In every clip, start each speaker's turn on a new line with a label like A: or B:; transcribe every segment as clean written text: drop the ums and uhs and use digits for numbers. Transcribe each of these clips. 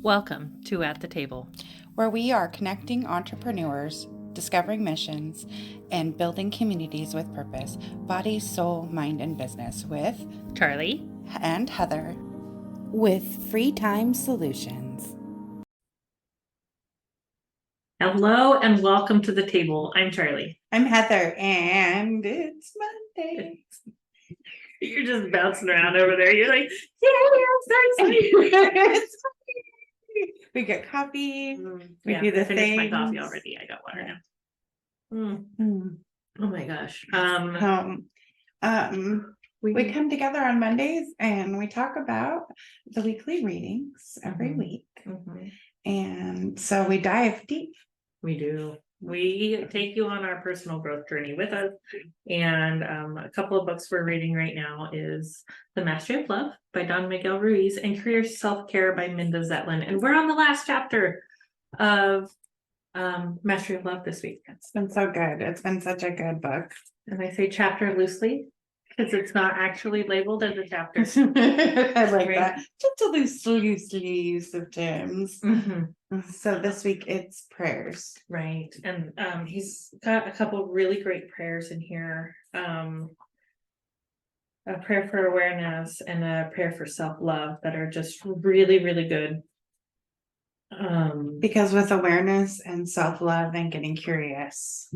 A: Welcome to At the Table,
B: where we are connecting entrepreneurs, discovering missions, and building communities with purpose, body, soul, mind, and business with
A: Charlie
B: and Heather with Free Time Solutions.
A: Hello and welcome to the table. I'm Charlie.
B: I'm Heather, and it's Monday.
A: You're just bouncing around over there. You're like, yeah, I'm so excited.
B: We get coffee.
A: We do the thing. I finished my coffee already. I got water now. Oh my gosh.
B: We come together on Mondays and we talk about the weekly readings every week. And so we dive deep.
A: We do. We take you on our personal growth journey with us. And a couple of books we're reading right now is The Mastery of Love by Don Miguel Ruiz and Career Self-Care by Minda Zetlin. And we're on the last chapter of Mastery of Love this week.
B: It's been so good. It's been such a good book.
A: And I say chapter loosely because it's not actually labeled as a chapter.
B: I like that. Just a loose use of terms. So this week it's prayers.
A: Right. And he's got a couple really great prayers in here. A prayer for awareness and a prayer for self-love that are just really, really good.
B: Because with awareness and self-love and getting curious.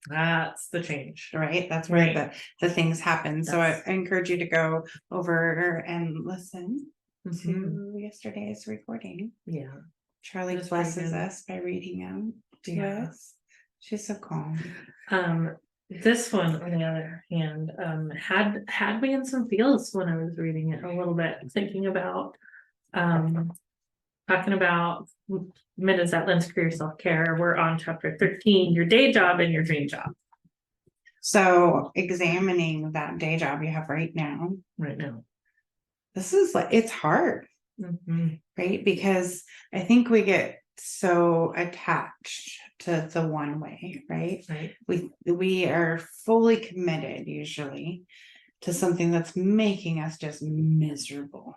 A: That's the change,
B: right? That's where the things happen. So I encourage you to go over and listen to yesterday's recording.
A: Yeah.
B: Charlie blesses us by reading them to us. She's so calm.
A: This one, on the other hand, had me in some feels when I was reading it a little bit, thinking about talking about Minda Zetlin's Career Self-Care. We're on chapter 13, your day job and your dream job.
B: So examining that day job you have right now. This is like, it's hard, right? Because I think we get so attached to the one way, right? We are fully committed usually to something that's making us just miserable.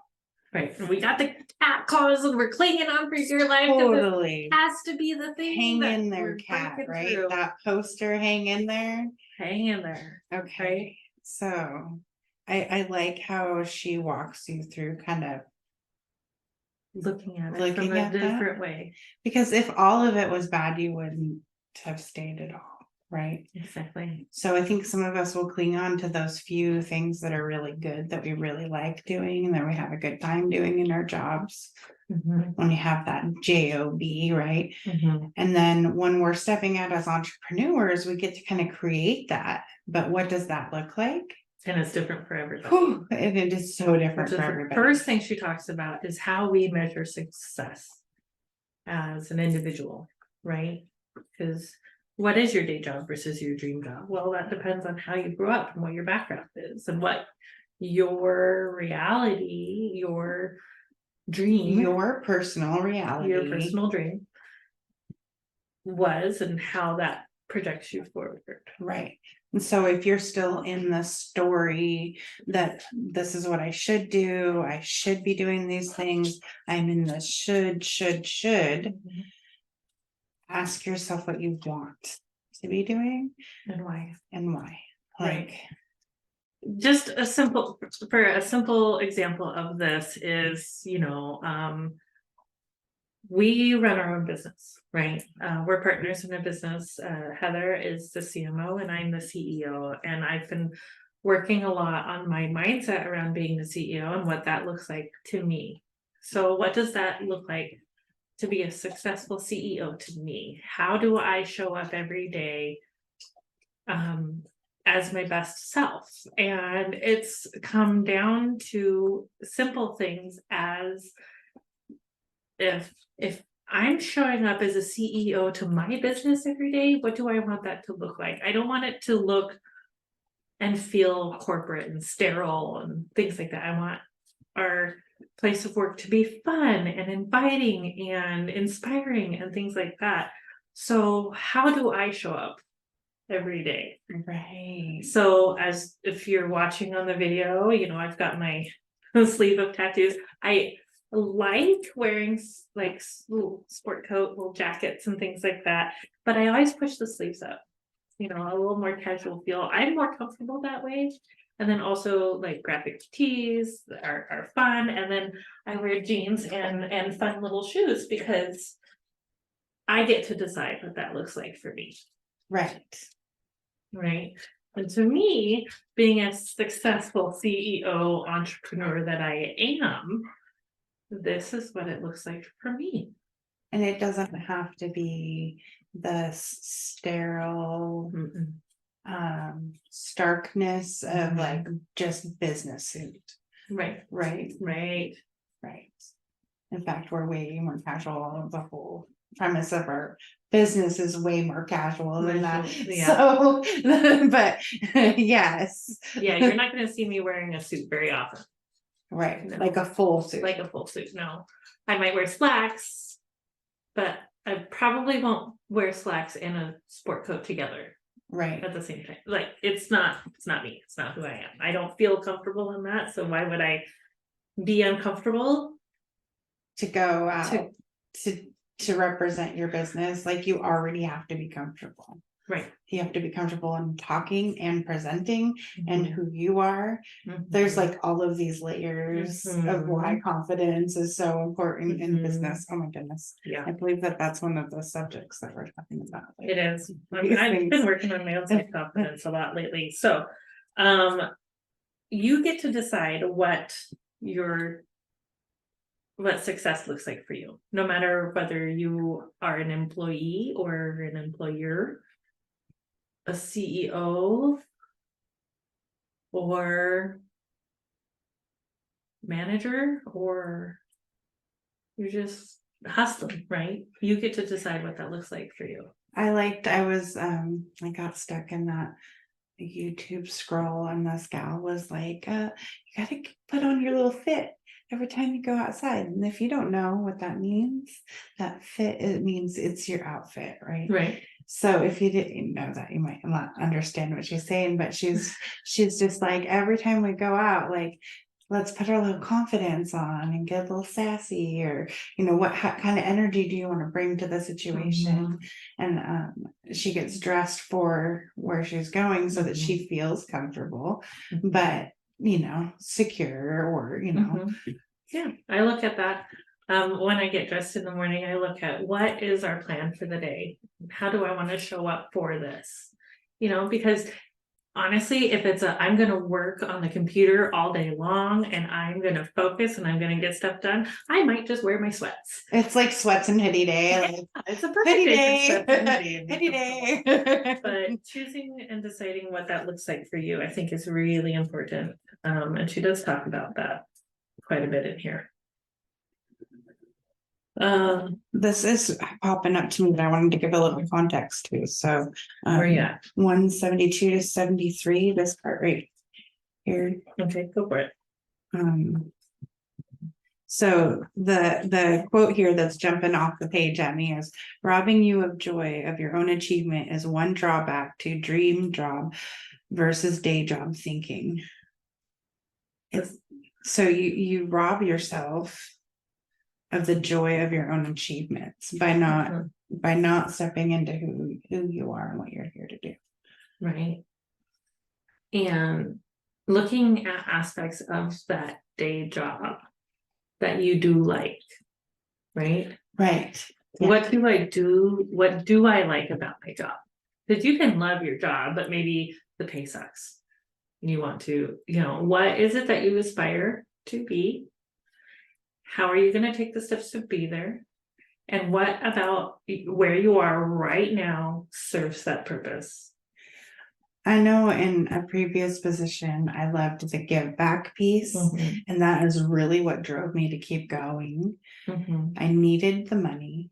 A: Right. And we got the cat claws and we're clinging on for your life.
B: Totally.
A: It has to be the thing.
B: Hang in there, cat, right? Through. That poster, hang in there.
A: Hang in there.
B: Okay.
A: Right?
B: So I like how she walks you through kind of
A: looking at it from a different way.
B: Because if all of it was bad, you wouldn't have stayed at all. Right.
A: Exactly.
B: So I think some of us will cling on to those few things that are really good, that we really like doing and that we have a good time doing in our jobs. When you have that job, right? And then when we're stepping out as entrepreneurs, we get to kind of create that. But what does that look like?
A: And it's different for everybody.
B: And it is so different for everybody.
A: The first thing she talks about is how we measure success as an individual, right? Because what is your day job versus your dream job? Well, that depends on how you grew up and what your background is and what your reality, your dream,
B: your personal reality,
A: your personal dream was and how that projects you forward.
B: Right. And so if you're still in the story that this is what I should do, I should be doing these things, I'm in the should, ask yourself what you want to be doing
A: and why.
B: Like,
A: just a simple example of this is, we run our own business, right? We're partners in a business. Heather is the CMO and I'm the CEO. And I've been working a lot on my mindset around being the CEO and what that looks like to me. So what does that look like to be a successful CEO to me? How do I show up every day as my best self? And it's come down to simple things as if I'm showing up as a CEO to my business every day, what do I want that to look like? I don't want it to look and feel corporate and sterile and things like that. I want our place of work to be fun and inviting and inspiring and things like that. So how do I show up every day?
B: Right.
A: So as if you're watching on the video, I've got my sleeve of tattoos. like wearing like little sport coat, little jackets and things like that, but I always push the sleeves up, a little more casual feel. I'm more comfortable that way. And then also like graphic tees are fun. And then I wear jeans and fun little shoes because I get to decide what that looks like for me.
B: Right.
A: Right. And to me, being a successful CEO entrepreneur that I am, this is what it looks like for me.
B: And it doesn't have to be the sterile starkness of like just business suit.
A: Right.
B: In fact, we're way more casual. The whole premise of our business is way more casual than that.
A: Yeah.
B: So, but yes.
A: Yeah, you're not going to see me wearing a suit very often.
B: Right.
A: No.
B: Like a full suit.
A: No. I might wear slacks, but I probably won't wear slacks and a sport coat together.
B: Right.
A: At the same time. Like it's not me. It's not who I am. I don't feel comfortable in that. So why would I be uncomfortable
B: to go out to represent your business? Like you already have to be comfortable.
A: Right.
B: You have to be comfortable in talking and presenting and who you are. There's like all of these layers of why confidence is so important in business. Oh my goodness.
A: Yeah.
B: I believe that's one of the subjects that we're talking about.
A: It is. I've been working on my own self-confidence a lot lately. So you get to decide what success looks like for you, no matter whether you are an employee or an employer, a CEO or manager, or you're just hustling, right? You get to decide what that looks like for you. I
B: got stuck in that YouTube scroll and this gal was like, you gotta put on your little fit every time you go outside. And if you don't know what that means, that fit, it means it's your outfit, right?
A: Right.
B: So if you didn't know that, you might not understand what she's saying, but she's just like, every time we go out, like, let's put our little confidence on and get a little sassy, or what kind of energy do you want to bring to the situation? And she gets dressed for where she's going so that she feels comfortable, but secure, or
A: Yeah, I look at that. When I get dressed in the morning, I look at what is our plan for the day. How do I want to show up for this? Because honestly, if it's I'm going to work on the computer all day long and I'm going to focus and I'm going to get stuff done, I might just wear my sweats.
B: It's like sweats and hoodie day. Like,
A: it's a perfect hoodie day.
B: Hoodie day.
A: But choosing and deciding what that looks like for you, I think, is really important. And she does talk about that quite a bit in here.
B: This is popping up to me, but I wanted to give a little context too. So
A: where are you at?
B: 172 to 73, this part right here.
A: Okay, go for it.
B: So the quote here that's jumping off the page at me is, robbing you of joy of your own achievement is one drawback to dream job versus day job thinking. So you rob yourself of the joy of your own achievements by not stepping into who you are and what you're here to do.
A: Right. And looking at aspects of that day job that you do like, right?
B: Right.
A: Yeah. What do I do? What do I like about my job? Because you can love your job, but maybe the pay sucks. You want to, what is it that you aspire to be? How are you going to take the steps to be there? And what about where you are right now serves that purpose?
B: I know in a previous position, I loved the give back piece, and that is really what drove me to keep going. I needed the money.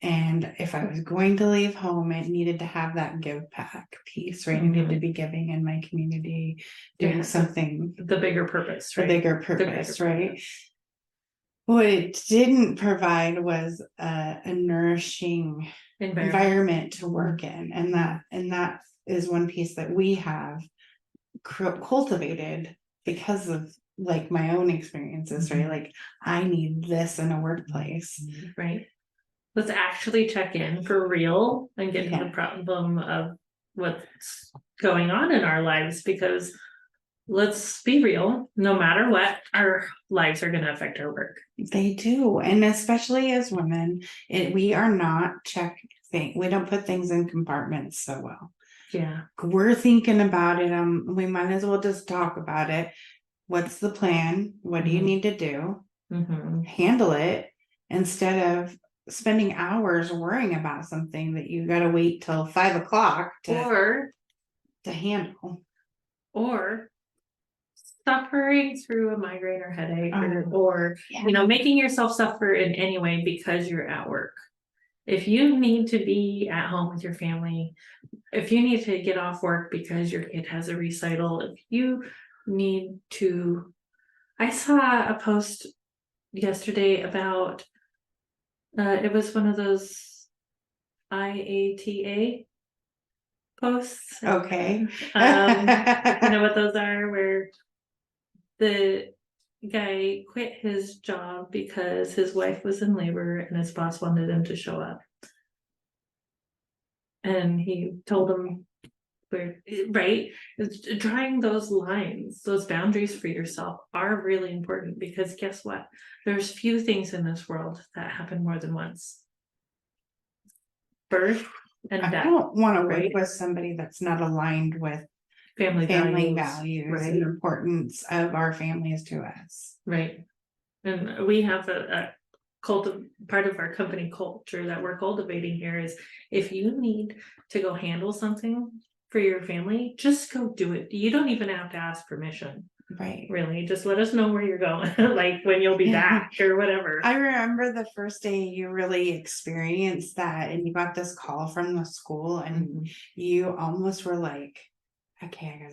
B: And if I was going to leave home, it needed to have that give back piece, right? I needed to be giving in my community, doing something.
A: The bigger purpose, right?
B: The bigger purpose, right? What it didn't provide was a nourishing environment to work in. And that is one piece that we have cultivated because of like my own experiences, right? Like I need this in a workplace.
A: Right. Let's actually check in for real and get to the
B: Yeah.
A: problem of what's going on in our lives, because let's be real, no matter what, our lives are going to affect our work.
B: They do. And especially as women, we are not we don't put things in compartments so well.
A: Yeah.
B: We're thinking about it. We might as well just talk about it. What's the plan? What do you need to do? Handle it, instead of spending hours worrying about something that you got to wait till 5 o'clock to handle.
A: Or suffering through a migraine or headache, or making yourself suffer in any way because you're at work. If you need to be at home with your family, if you need to get off work because your kid has a recital, if you need to, I saw a post yesterday about it was one of those IATA posts.
B: Okay.
A: You know what those are, where the guy quit his job because his wife was in labor and his boss wanted him to show up. And he told him, right? Drawing those lines, those boundaries for yourself are really important, because guess what? There's few things in this world that happen more than once. Birth and death.
B: I don't want to work with somebody that's not aligned with family values right? And the importance of our families to us.
A: Right. And we have a part of our company culture that we're cultivating here is, if you need to go handle something for your family, just go do it. You don't even have to ask permission. Right. Really, just let us know where you're going, like when you'll be back or whatever. I
B: remember the first day you really experienced that, and you got this call from the school, and you almost were like, okay,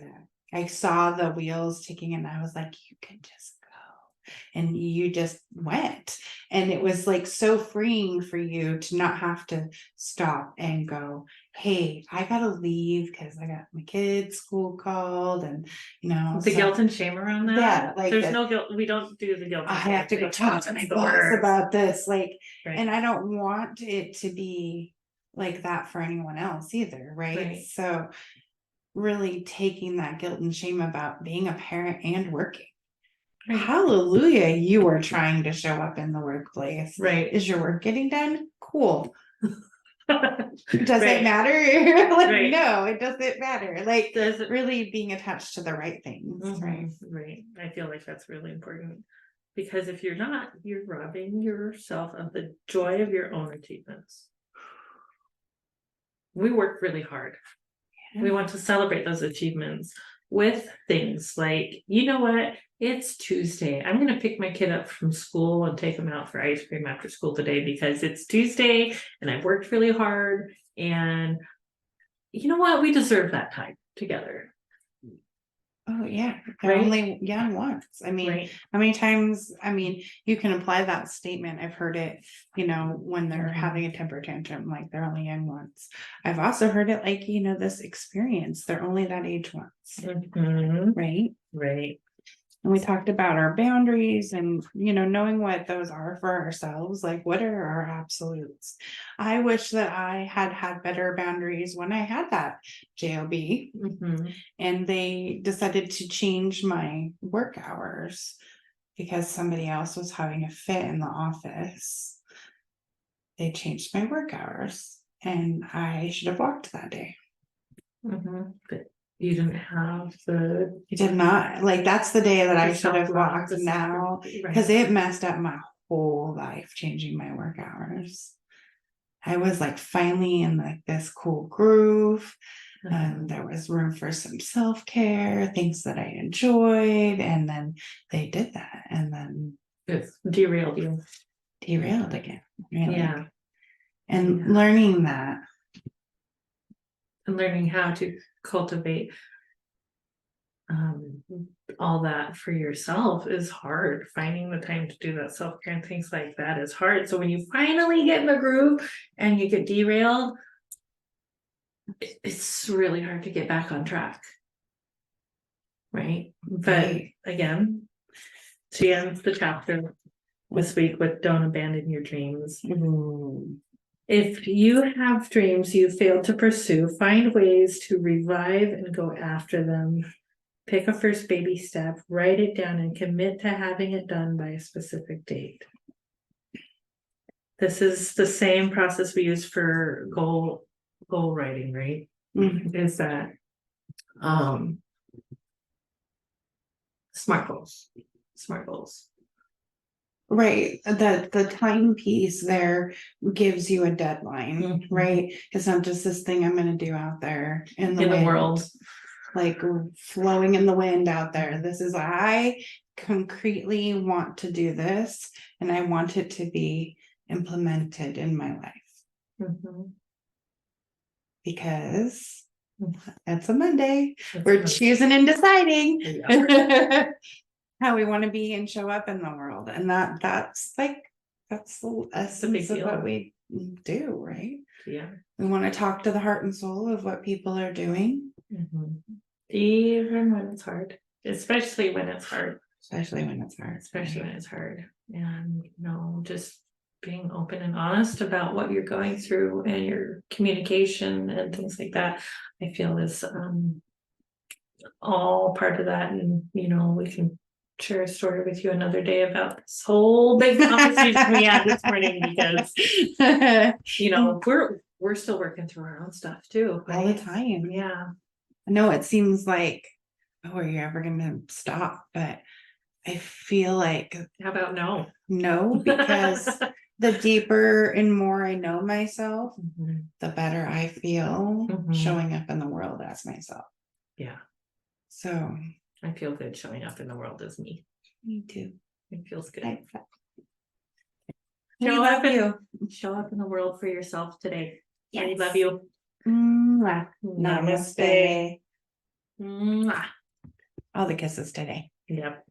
B: I saw the wheels ticking, and I was like, you can just go. And you just went. And it was like so freeing for you to not have to stop and go, hey, I gotta leave because I got my kids' school called, and
A: the guilt and shame around that.
B: Yeah, like
A: there's no guilt. We don't do the guilt.
B: I have to go talk to my boss about this. Like, and I don't want it to be like that for anyone else either, right? So really taking that guilt and shame about being a parent and working. Right. Hallelujah, you are trying to show up in the workplace. Right. Is your work getting done? Cool. Does it matter? Like, no, it doesn't matter. Like, does it really being attached to the right things? Right.
A: Right. I feel like that's really important, because if you're not, you're robbing yourself of the joy of your own achievements. We work really hard. We want to celebrate those achievements with things like, you know what? It's Tuesday. I'm going to pick my kid up from school and take him out for ice cream after school today because it's Tuesday and I've worked really hard. And you know what? We deserve that time together.
B: Oh, yeah. They're only young once. I mean, how many times, you can apply that statement. I've heard it, when they're having a temper tantrum, like they're only young once. I've also heard it like, this experience, they're only that age once. Right? Right. And we talked about our boundaries and, knowing what those are for ourselves, like what are our absolutes? I wish that I had better boundaries when I had that job, and they decided to change my work hours because somebody else was having a fit in the office. They changed my work hours, and I should have walked that day.
A: But you didn't have
B: you did not, like, that's the day that I should have walked now, because it messed up my whole life, changing my work hours. I was like finally in like this cool groove, and there was room for some self-care, things that I enjoyed, and then they did that, and then
A: it derailed
B: again, really. And learning that,
A: and learning how to cultivate all that for yourself is hard. Finding the time to do that self-care and things like that is hard. So when you finally get in the groove and you get derailed, it's really hard to get back on track. Right. But again, She ends the chapter this week with "Don't abandon your dreams." If you have dreams you failed to pursue, find ways to revive and go after them. Pick a first baby step, write it down, and commit to having it done by a specific date. This is the same process we use for goal writing, right? Is that SMART goals.
B: Right. The timepiece there gives you a deadline, right? It's not just this thing I'm going to do out there in the
A: world,
B: like flowing in the wind out there. This is, I concretely want to do this, and I want it to be implemented in my life. Because it's a Monday. We're choosing and deciding how we want to be and show up in the world. And that's the essence of what we do, right?
A: Yeah.
B: We want to talk to the heart and soul of what people are doing.
A: Even when it's hard. Especially when it's hard. And just being open and honest about what you're going through and your communication and things like that, I feel is all part of that. And we can share a story with you another day about this whole big conversation we had this morning, because we're still working through our own stuff too, right?
B: All the time.
A: Yeah.
B: I know it seems like, are you ever gonna stop? But I feel like,
A: how about
B: no, because the deeper and more I know myself, the better I feel showing up in the world as myself.
A: Yeah.
B: So
A: I feel good showing up in the world as me.
B: Me too.
A: It feels good.
B: Show up
A: in the world for yourself today.
B: Yes.
A: I love you.
B: Namaste.
A: Mwah.
B: All the kisses today.
A: Yep.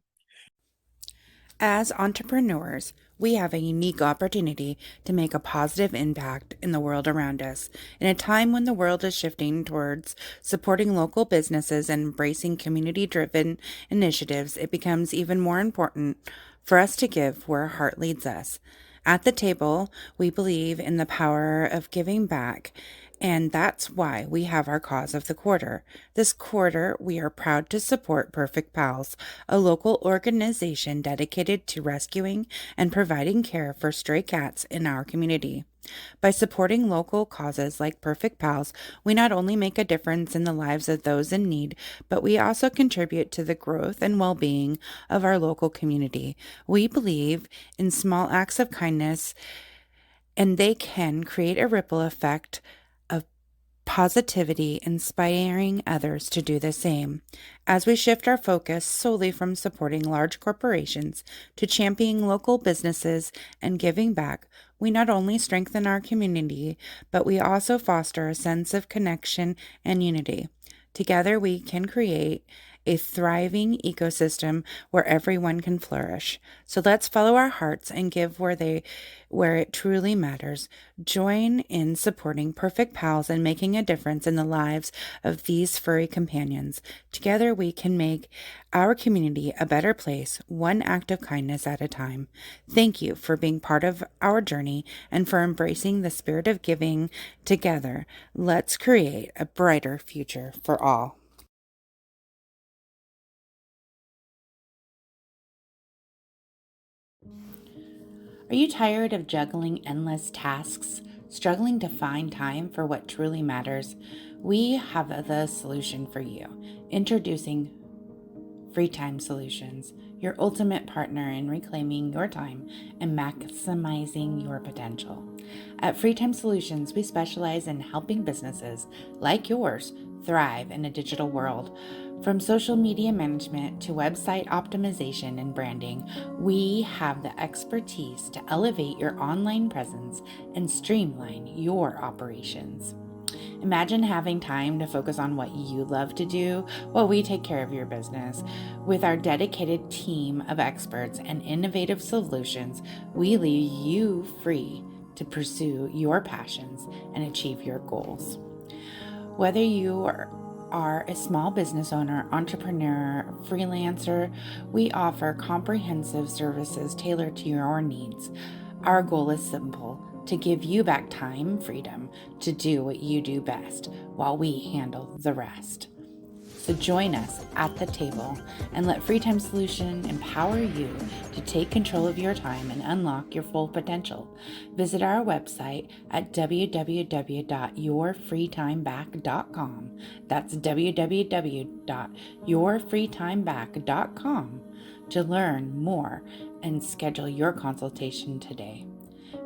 C: As entrepreneurs, we have a unique opportunity to make a positive impact in the world around us. In a time when the world is shifting towards supporting local businesses and embracing community-driven initiatives, it becomes even more important for us to give where our heart leads us. At the table, we believe in the power of giving back, and that's why we have our cause of the quarter. This quarter, we are proud to support Perfect Pals, a local organization dedicated to rescuing and providing care for stray cats in our community. By supporting local causes like Perfect Pals, we not only make a difference in the lives of those in need, but we also contribute to the growth and well-being of our local community. We believe in small acts of kindness, and they can create a ripple effect of positivity, inspiring others to do the same. As we shift our focus solely from supporting large corporations to championing local businesses and giving back, we not only strengthen our community, but we also foster a sense of connection and unity. Together, we can create a thriving ecosystem where everyone can flourish. So let's follow our hearts and give where it truly matters. Join in supporting Perfect Pals and making a difference in the lives of these furry companions. Together we can make our community a better place, one act of kindness at a time. Thank you for being part of our journey and for embracing the spirit of giving. Together, let's create a brighter future for all. Are you tired of juggling endless tasks, struggling to find time for what truly matters? We have the solution for you. Introducing Free Time Solutions, your ultimate partner in reclaiming your time and maximizing your potential. At Free Time Solutions, we specialize in helping businesses like yours thrive in a digital world. From social media management to website optimization and branding, we have the expertise to elevate your online presence and streamline your operations. Imagine having time to focus on what you love to do while we take care of your business. With our dedicated team of experts and innovative solutions, we leave you free to pursue your passions and achieve your goals. Whether you are a small business owner, entrepreneur, freelancer, we offer comprehensive services tailored to your needs. Our goal is simple: to give you back time, freedom to do what you do best while we handle the rest. So join us at the table and let Free Time Solution empower you to take control of your time and unlock your full potential. Visit our website at www.yourfreetimeback.com. That's www.yourfreetimeback.com to learn more and schedule your consultation today.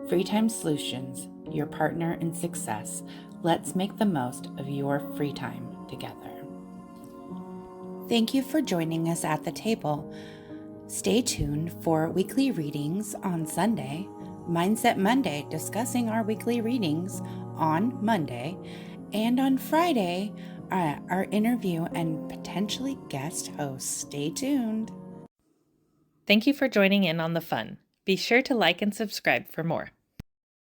C: Free Time Solutions, your partner in success. Let's make the most of your free time together. Thank you for joining us at the table. Stay tuned for weekly readings on Sunday, Mindset Monday, discussing our weekly readings on Monday, and on Friday, our interview and potentially guest hosts. Stay tuned.
D: Thank you for joining in on the fun. Be sure to like and subscribe for more.